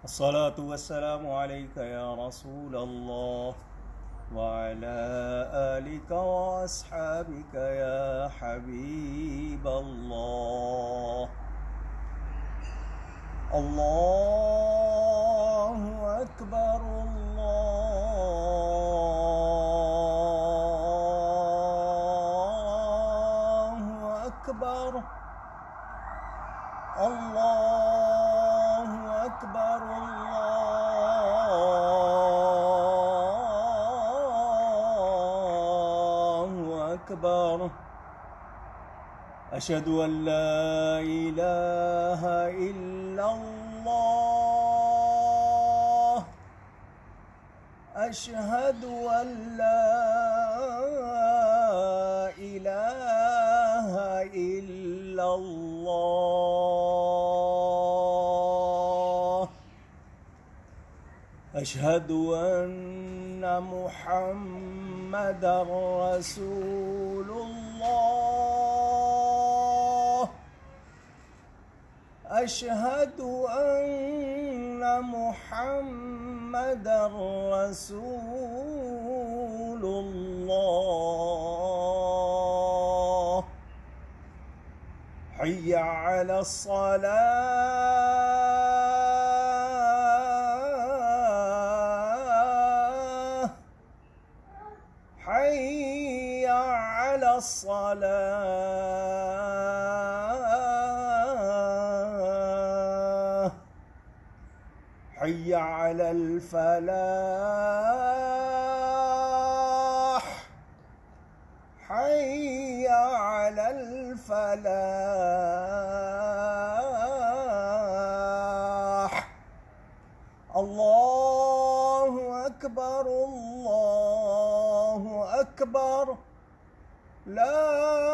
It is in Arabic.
الصلاة والسلام عليك يا رسول الله وعلى آلك وأصحابك يا حبيب الله. الله أكبر الله أكبر الله أكبر الله أكبر. أشهد أن لا إله إلا الله. أشهد أن لا إله إلا الله. أشهد أن محمدًا رسول الله. أشهد أن محمدًا رسول الله. حي على الصلاة. حي على الصلاة. حي على الفلاح. حي على الفلاح. الله أكبر الله أكبر. لا